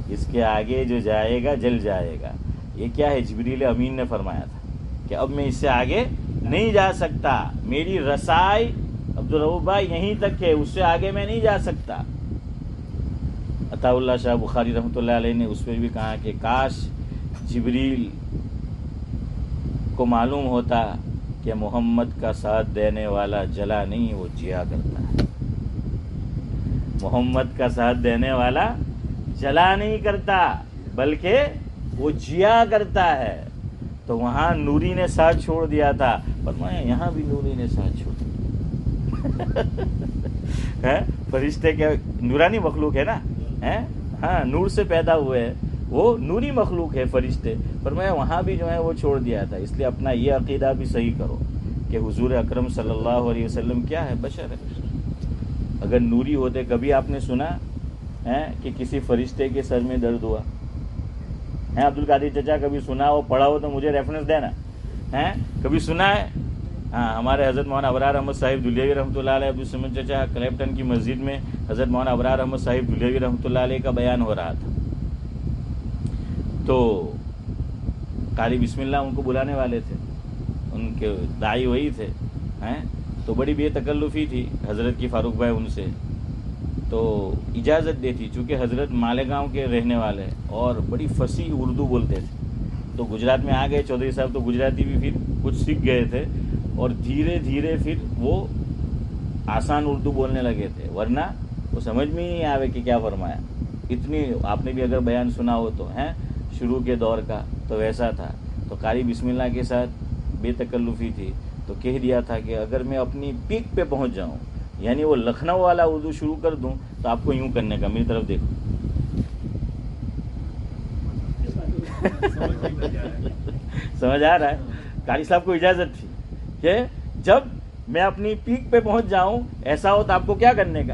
اس کے آگے جو جائے گا جل جائے گا. یہ کیا ہے؟ جبریل امین نے فرمایا تھا کہ اب میں اس سے آگے نہیں جا سکتا، میری رسائی عبدالرؤف بھائی یہیں تک ہے، اس سے آگے میں نہیں جا سکتا. عطا اللہ شاہ بخاری رحمۃ اللہ علیہ نے اس پہ بھی کہا کہ کاش جبریل کو معلوم ہوتا کہ محمد کا ساتھ دینے والا جلا نہیں، وہ جیا کرتا ہے. محمد کا ساتھ دینے والا جلا نہیں کرتا بلکہ وہ جیا کرتا ہے. تو وہاں نوری نے ساتھ چھوڑ دیا تھا، فرمایا یہاں بھی نوری نے ساتھ چھوڑ دیا. فرشتے کے نورانی مخلوق ہے نا، ہاں، نور سے پیدا ہوئے ہیں، وہ نوری مخلوق ہے فرشتے. فرمایا وہاں بھی جو ہے وہ چھوڑ دیا تھا. اس لیے اپنا یہ عقیدہ بھی صحیح کرو کہ حضور اکرم صلی اللہ علیہ وسلم کیا ہے؟ بشر ہے. اگر نوری ہوتے، کبھی آپ نے سنا ہے کہ کسی فرشتے کے سر میں درد ہوا ہے؟ عبد القادر چچا کبھی سنا ہو، پڑھا ہو تو مجھے ریفرنس دینا ہے. کبھی سنا ہے؟ ہاں، ہمارے حضرت مولانا ابرار احمد صاحب دھلیوی رحمۃ اللہ علیہ، عبدالصمد چچا کلیپٹن کی مسجد میں حضرت مولانا ابرار احمد صاحب دھلیوی رحمۃ اللہ علیہ کا بیان ہو رہا تھا. تو قاری بسم اللہ ان کو بلانے والے تھے، ان کے داعی وہی تھے. تو بڑی بے تکلفی تھی حضرت کی فاروق بھائی ان سے، تو اجازت دیتی، چونکہ حضرت مالیگاؤں کے رہنے والے اور بڑی فصیح اردو بولتے تھے. تو گجرات میں آ گئے چودھری صاحب، تو گجراتی بھی پھر کچھ سیکھ گئے تھے، اور دھیرے دھیرے پھر وہ آسان اردو بولنے لگے تھے، ورنہ وہ سمجھ میں ہی نہیں آوے کہ کیا فرمایا. اتنی آپ نے بھی اگر بیان سنا ہو تو شروع کے دور کا تو ویسا تھا. تو قاری بسم اللہ کے ساتھ بے تکلفی تھی، تو کہہ دیا تھا کہ اگر میں اپنی پیک پہ پہنچ جاؤں، یعنی وہ لکھنؤ والا اردو شروع کر دوں، تو آپ کو یوں کرنے کا، میری طرف دیکھو. سمجھ آ رہا ہے؟ قاری صاحب کو اجازت تھی کہ جب میں اپنی پیک پہ پہنچ جاؤں، ایسا ہو تو آپ کو کیا کرنے کا،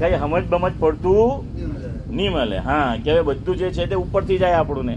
કઈ સમજ બમજ પડતું નહીં મળે. હા, કે હવે બધું જે છે તે ઉપરથી જાય આપણું ને.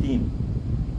3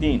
3.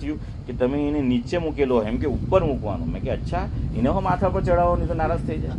થયું કે તમે એને નીચે મૂકેલો એમ કે ઉપર મૂકવાનું. મેં કે અચ્છા, એને હું માથા પર ચડાવો નહીં તો નારાજ થઈ જાય.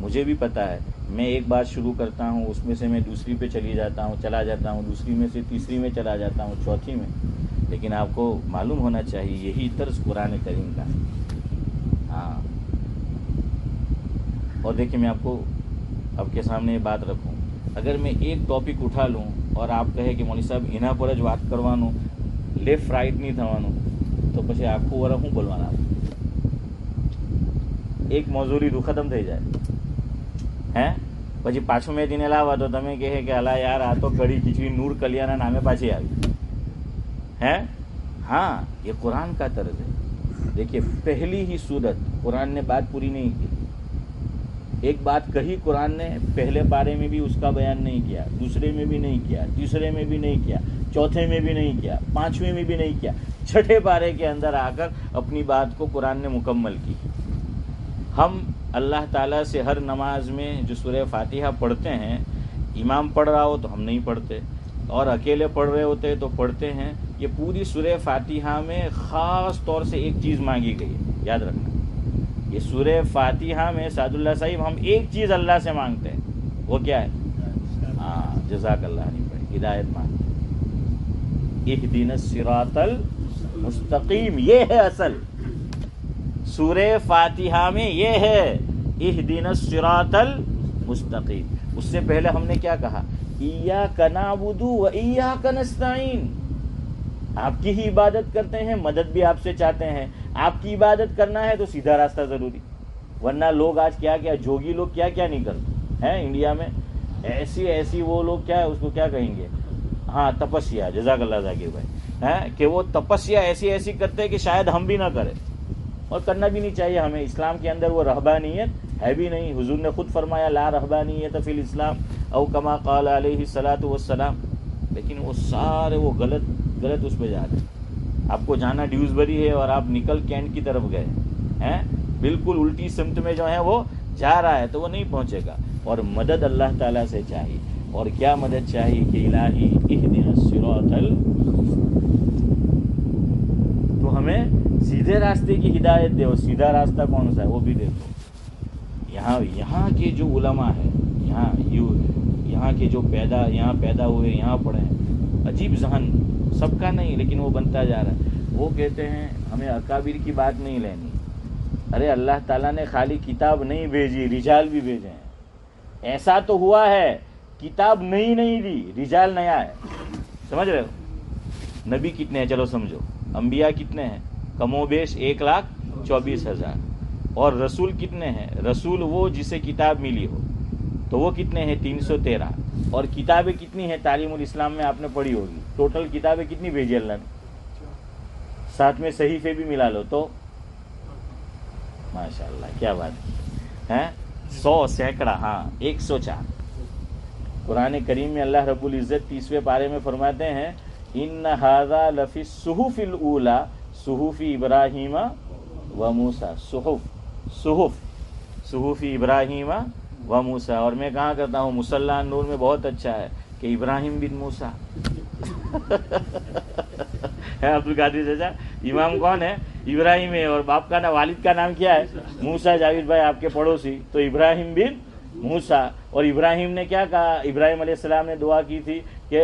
مجھے بھی پتا ہے، میں ایک بات شروع کرتا ہوں، اس میں سے میں دوسری پہ چلا جاتا ہوں، دوسری میں سے تیسری میں چلا جاتا ہوں، چوتھی میں، لیکن آپ کو معلوم ہونا چاہیے یہی طرز قرآن کریم کا ہے۔ ہاں، اور دیکھیں میں آپ کو آپ کے سامنے یہ بات رکھوں، اگر میں ایک ٹاپک اٹھا لوں اور آپ کہے کہ مولوی صاحب انہا پر જ વાત કરવાનું، لیفٹ رائٹ નહીં થવાનું، તો પછી આખું વરસ શું બોલવાના؟ એક મોઝુરી તો ખતમ થઈ જાય હે, પછી પાછું મેં તેને લાવવા તો તમે કહે કે અલા યાર આ તો કઢી ખીચડી નૂર કલિયાના નામે પાછી આવી ہے۔ ہاں یہ قرآن کا طرز ہے۔ دیکھیے پہلی ہی صورت قرآن نے بات پوری نہیں کی، ایک بات کہی قرآن نے، پہلے پارے میں بھی اس کا بیان نہیں کیا، دوسرے میں بھی نہیں کیا، تیسرے میں بھی نہیں کیا، چوتھے میں بھی نہیں کیا، پانچویں میں بھی نہیں کیا، چھٹے پارے کے اندر آ کر اپنی بات کو قرآن نے مکمل کی۔ ہم اللہ تعالیٰ سے ہر نماز میں جو سورہ فاتحہ پڑھتے ہیں، امام پڑھ رہا ہو تو ہم نہیں پڑھتے، اور اکیلے پڑھ رہے ہوتے تو پڑھتے ہیں۔ یہ پوری سورہ فاتحہ میں خاص طور سے ایک چیز مانگی گئی ہے، یاد رکھنا، یہ سورہ فاتحہ میں سعد اللہ صاحب ہم ایک چیز اللہ سے مانگتے ہیں، وہ کیا ہے؟ ہاں جزاک اللہ نہیں پڑھی، ہدایت مانگتے ہیں، اہدنا الصراط المستقیم، یہ ہے اصل سورہ فاتحہ میں، یہ ہے اہدنا الصراط المستقیم۔ اس سے پہلے ہم نے کیا کہا؟ ایاک نعبد و ایاک نستعین، آپ کی ہی عبادت کرتے ہیں، مدد بھی آپ سے چاہتے ہیں۔ آپ کی عبادت کرنا ہے تو سیدھا راستہ ضروری، ورنہ لوگ آج کیا جوگی لوگ کیا نہیں کرتے ہیں انڈیا میں، ایسی وہ لوگ کیا اس کو کیا کہیں گے؟ ہاں تپسیا، جزاک اللہ ذاکر بھائی، کہ وہ تپسیا ایسی کرتے ہیں کہ شاید ہم بھی نہ کریں، اور کرنا بھی نہیں چاہیے ہمیں۔ اسلام کے اندر وہ رہبانیت ہے بھی نہیں، حضور نے خود فرمایا لا رہبانیت فی الاسلام او کما قال علیہ الصلاۃ والسلام، لیکن وہ سارے وہ غلط اس پہ جا رہے ہیں۔ آپ کو جانا ڈیوزبری ہے اور آپ نکل کینٹ کی طرف گئے ہیں، بالکل الٹی سمت میں جو ہے وہ جا رہا ہے تو وہ نہیں پہنچے گا۔ اور مدد اللہ تعالیٰ سے چاہیے، اور کیا مدد چاہیے کہ الہی اہدنا الصراط تو ہمیں سیدھے راستے کی ہدایت دے، اور سیدھا راستہ کون سا ہے وہ بھی دیکھو۔ یہاں کے جو علماء ہیں، یہاں کے جو یہاں پیدا ہوئے، یہاں پڑھے ہیں، عجیب ذہن سب کا نہیں لیکن وہ بنتا جا رہا ہے۔ وہ کہتے ہیں ہمیں اکابر کی بات نہیں لینی۔ ارے اللہ تعالیٰ نے خالی کتاب نہیں بھیجی، رجال بھی بھیجے ہیں۔ ایسا تو ہوا ہے کتاب نہیں دی، رجال نیا ہے، سمجھ رہے ہو؟ نبی کتنے ہیں چلو سمجھو، انبیاء کتنے ہیں؟ کم و بیش 1,24,000، اور رسول کتنے ہیں؟ رسول وہ جسے کتاب ملی ہو تو وہ کتنے ہیں؟ 313۔ اور کتابیں کتنی ہیں؟ تعلیم الاسلام میں آپ نے پڑھی ہوگی، ٹوٹل کتابیں کتنی بھیجی اللہ نے؟ ساتھ میں صحیفے بھی ملا لو تو ماشاء اللہ کیا بات ہے، 100 سینکڑا، ہاں 104۔ قرآن کریم میں اللہ رب العزت 30ویں پارے میں فرماتے ہیں ان ھذا لفی الصحف الاولی صحف ابراہیم و موسیٰ، صحف ابراہیم و موسیٰ۔ اور میں کہاں کرتا ہوں مصلی نور میں بہت اچھا ہے کہ ابراہیم بن موسیٰ ہے۔ عبد القادر چچا امام کون ہے؟ ابراہیم ہے، اور باپ کا والد کا نام کیا ہے؟ موسیٰ۔ جاوید بھائی آپ کے پڑوسی، تو ابراہیم بن موسیٰ۔ اور ابراہیم نے کیا کہا؟ ابراہیم علیہ السلام نے دعا کی تھی کہ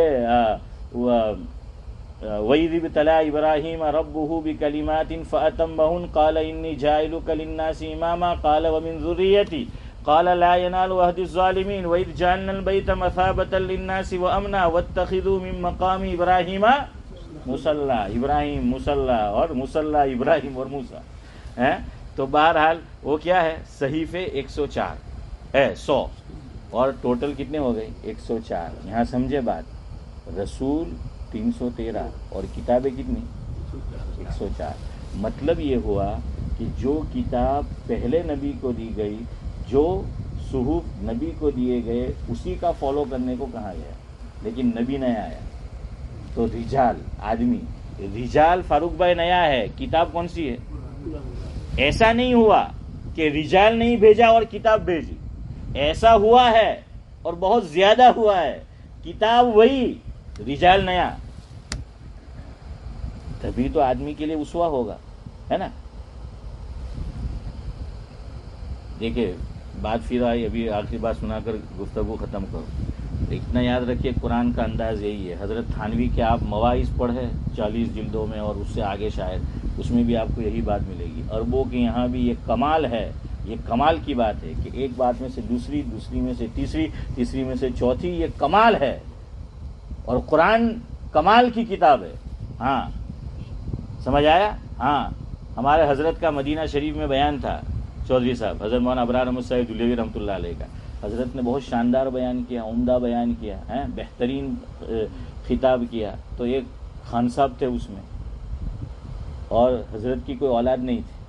وَإِذِ ابْتَلَىٰ إِبْرَاهِيمَ رَبُّهُ بِكَلِمَاتٍ فَأَتَمَّهُنَّ قَالَ إِنِّي جَاعِلُكَ لِلنَّاسِ إِمَامًا قَالَ وَمِنْ ذُرِّيَّتِي قَالَ لَا يَنَالُ عَهْدِ الظَّالِمِينَ وَإِذْ جَعَلْنَا الْبَيْتَ مَثَابَةً لِلنَّاسِ وَأَمْنًا وَاتَّخِذُوا مِن مَّقَامِ إِبْرَاهِيمَ مُصَلًّى، ابراہیم مصلی، اور مصلی ابراہیم اور موسیٰ ہیں۔ تو بہرحال وہ کیا ہے؟ صحیفے 104 ہے، 100، اور ٹوٹل کتنے ہو گئے؟ 104۔ یہاں سمجھے بات، رسول 313 اور کتابیں کتنی؟ 104۔ مطلب یہ ہوا کہ جو کتاب پہلے نبی کو دی گئی، جو صحف نبی کو دیے گئے، اسی کا فالو کرنے کو کہا گیا، لیکن نبی نیا آیا تو رجال آدمی، رجال فاروق بھائی نیا ہے، کتاب کون سی ہے؟ ایسا نہیں ہوا کہ رجال نہیں بھیجا اور کتاب بھیجی، ایسا ہوا ہے اور بہت زیادہ ہوا ہے، کتاب وہی، رجال نیا، تبھی تو آدمی کے لیے اسوہ ہوگا، ہے نا؟ دیکھیں بات پھر آئی، ابھی آخری بات سنا کر گفتگو ختم کرو. اتنا یاد رکھیے قرآن کا انداز یہی ہے. حضرت تھانوی کے آپ مواعظ پڑھے 40 جلدوں میں اور اس سے آگے شاید، اس میں بھی آپ کو یہی بات ملے گی. عربوں کے یہاں بھی یہ کمال ہے، یہ کمال کی بات ہے کہ ایک بات میں سے دوسری، دوسری میں سے تیسری، تیسری میں سے چوتھی، یہ کمال ہے. اور قرآن کمال کی کتاب ہے. ہاں سمجھ آیا؟ ہاں ہمارے حضرت کا مدینہ شریف میں بیان تھا، چودھری صاحب حضرت مولانا ابرار احمد صاحب دہلوی رحمۃ اللہ علیہ کا. حضرت نے بہت شاندار بیان کیا، عمدہ بیان کیا ہے، بہترین خطاب کیا. تو ایک خان صاحب تھے اس میں، اور حضرت کی کوئی اولاد نہیں تھی،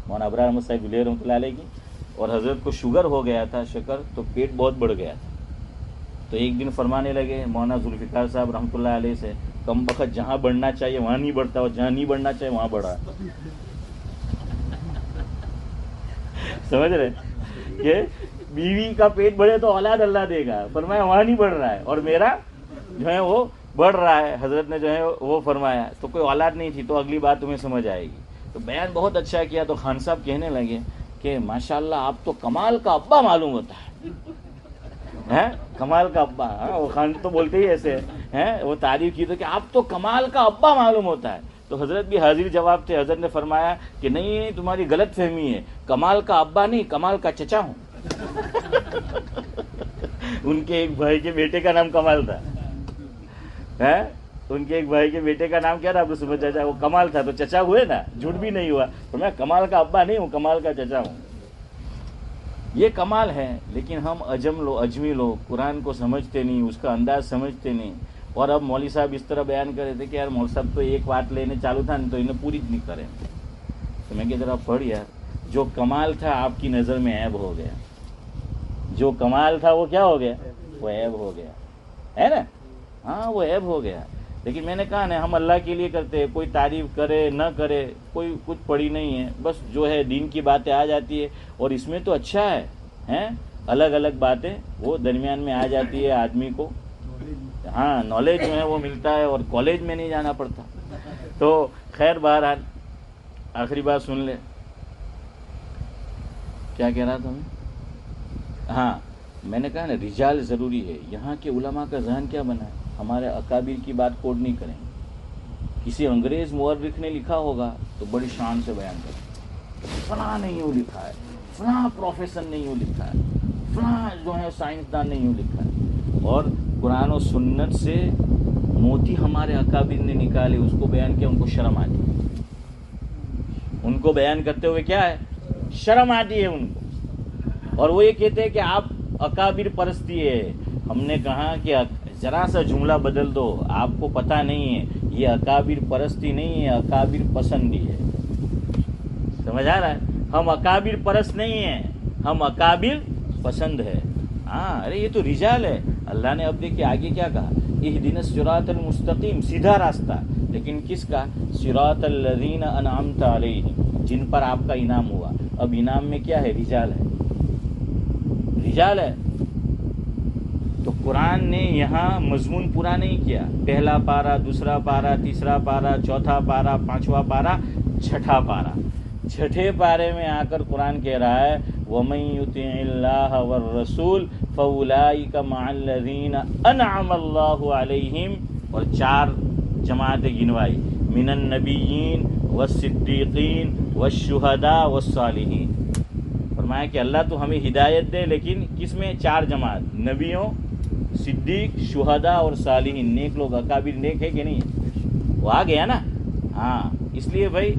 مولانا ابرار احمد صاحب دہلوی رحمۃ اللہ علیہ کی. اور حضرت کو شوگر ہو گیا تھا، شکر، تو پیٹ بہت بڑھ گیا تھا. تو ایک دن فرمانے لگے مولانا ذوالفقار صاحب رحمۃ اللہ علیہ سے، کم بخت جہاں بڑھنا چاہیے وہاں نہیں بڑھتا، اور جہاں نہیں بڑھنا چاہیے وہاں بڑھا. سمجھ رہے کہ بیوی کا پیٹ بڑھے تو اولاد اللہ دے گا، فرمایا وہاں نہیں بڑھ رہا ہے، اور میرا جو ہے وہ بڑھ رہا ہے. حضرت نے جو ہے وہ فرمایا. تو کوئی اولاد نہیں تھی، تو اگلی بات تمہیں سمجھ آئے گی. تو بیان بہت اچھا کیا. تو خان صاحب کہنے لگے کہ ماشاءاللہ آپ تو کمال کا ابا معلوم ہوتا ہے. کمال کا ابا، وہ خان تو بولتے ہی ایسے ہیں، وہ تعریف کی تو کہ آپ تو کمال کا ابا معلوم ہوتا ہے. تو حضرت بھی حاضر جواب تھے. حضرت نے فرمایا کہ نہیں، تمہاری غلط فہمی ہے، کمال کا ابا نہیں، کمال کا چچا ہوں. ان کے ایک بھائی کے بیٹے کا نام کمال تھا. ان کے ایک بھائی کے بیٹے کا نام کیا تھا؟ عبد الصمد چچا. وہ کمال تھا تو چچا ہوئے نا، جھوٹ بھی نہیں ہوا. تو میں کمال کا ابا نہیں ہوں، کمال کا چچا ہوں. یہ کمال ہے. لیکن ہم اجمی لوگ قرآن کو سمجھتے نہیں، اس کا انداز سمجھتے نہیں. اور اب مولوی صاحب اس طرح بیان کر رہے تھے کہ یار مولوی صاحب تو ایک بات لینے چالو تھا تو انہیں پوری نہیں کریں. تو میں کہ ذرا پڑھ یار، جو کمال تھا آپ کی نظر میں عیب ہو گیا. جو کمال تھا وہ کیا ہو گیا؟ وہ عیب ہو گیا ہے نا. ہاں وہ عیب ہو گیا. لیکن میں نے کہا نا، ہم اللہ کے لیے کرتے ہیں، کوئی تعریف کرے نہ کرے، کوئی کچھ پڑھی نہیں ہے، بس جو ہے دین کی باتیں آ جاتی ہے. اور اس میں تو اچھا ہے، الگ الگ باتیں وہ درمیان میں آ جاتی ہے آدمی کو. ہاں نالج جو ہے وہ ملتا ہے، اور کالج میں نہیں جانا پڑتا. تو خیر بہرحال آخری بات سن لے. کیا کہہ رہا تھا میں؟ ہاں میں نے کہا نا رجال ضروری ہے. یہاں کے علماء کا ذہن کیا بنا ہے؟ ہمارے اکابر کی بات کوڈ نہیں کریں. کسی انگریز مورخ نے لکھا ہوگا تو بڑی شان سے بیان کریں، فلاں نے یوں لکھا ہے، فلاں پروفیسر نے یوں لکھا ہے، فلاں جو ہے سائنسدان نے یوں لکھا ہے. اور قرآن و سنت سے موتی ہمارے اکابر نے نکالے، اس کو بیان کیا، ان کو شرم آتی ہے. ان کو بیان کرتے ہوئے کیا ہے؟ شرم آتی ہے ان کو. اور وہ یہ کہتے ہیں کہ آپ اکابر پرستی ہے. ہم نے کہا کہ ذرا سا جملہ بدل دو، آپ کو پتہ نہیں ہے یہ اکابر پرستی نہیں ہے، اکابر پسندی ہے. سمجھ آ رہا ہے؟ ہم اکابر پرست نہیں ہیں، ہم اکابر پسند ہے. ہاں ارے یہ تو رجال ہے. اللہ نے اب دیکھیے آگے کیا کہا، اہدنا الصراط المستقیم، سیدھا راستہ. لیکن کس کا؟ صراط الذین انعمت علیہم، جن پر آپ کا انعام ہوا. اب انعام میں کیا ہے؟ رجال ہے، رجال ہے. تو قرآن نے یہاں مضمون پورا نہیں کیا. پہلا پارہ، دوسرا پارہ، تیسرا پارہ، چوتھا پارہ، پانچواں پارہ، چھٹا پارہ. چھٹے پارے میں آ کر قرآن کہہ رہا ہے وَمَن يُطِعِ اللَّهَ وَالرَّسُولَ فَأُولَٰئِكَ مَعَ الَّذِينَ أَنْعَمَ اللَّهُ عَلَيْهِمْ. اور 4 جماعتیں گنوائی، مِنَ النَّبِيِّينَ وَالصِّدِّيقِينَ وَالشُّهَدَاءِ وَالصَّالِحِينَ. فرمایا کہ اللہ تو ہمیں ہدایت دے، لیکن کس میں؟ 4 جماعت، نبیوں، صدیق، شہداء اور صالحین. نیک لوگ، اکابر نیک ہے کہ نہیں؟ وہ آ گیا نا. ہاں اس لیے بھائی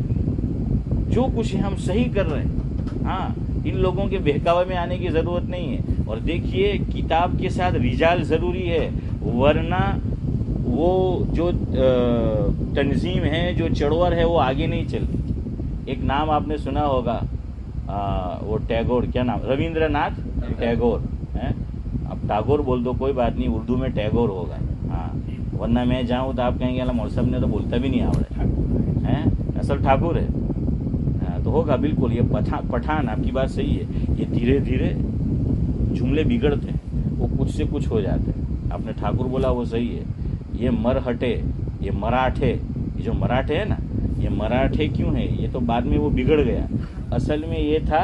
جو کچھ ہم صحیح کر رہے ہیں، ہاں ان لوگوں کے بہکاوے میں آنے کی ضرورت نہیں ہے. اور دیکھیے کتاب کے ساتھ رجال ضروری ہے، ورنہ وہ جو تنظیم ہے، جو چڑور ہے، وہ آگے نہیں چلتی. ایک نام آپ نے سنا ہوگا، وہ ٹیگور، کیا نام؟ رویندر ناتھ ٹیگور. اب ٹاگور بول دو کوئی بات نہیں، اردو میں ٹیگور ہوگا. ہاں ورنہ میں جاؤں تو آپ کہیں گے اللہ مول صاحب نے تو بولتا بھی نہیں آوڑے، اصل ٹھاکر ہے. تو ہوگا بالکل. یہ پٹھان، آپ کی بات صحیح ہے. یہ دھیرے دھیرے جملے بگڑتے ہیں، وہ کچھ سے کچھ ہو جاتے ہیں. آپ نے ٹھاکر بولا وہ صحیح ہے. یہ مرہٹے، یہ مراٹھے، یہ جو مراٹھے ہے نا، یہ مراٹھے کیوں ہے؟ یہ تو بعد میں وہ بگڑ گیا. اصل میں یہ تھا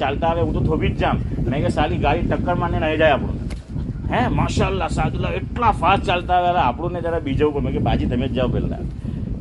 ચાલતા આવે, હું તો થોભી જ જામ. મેં કે સાલી ગાડી ટક્કર મારને નહીં જાય આપણું. હે માશાઅલ્લાહ સાદુલ્લાહ એટલા ફાસ્ટ ચાલતા આવે, આપણું ને જરા બીજા ઉપર. મેં કે બાજી તમે જ જાઓ પહેલા.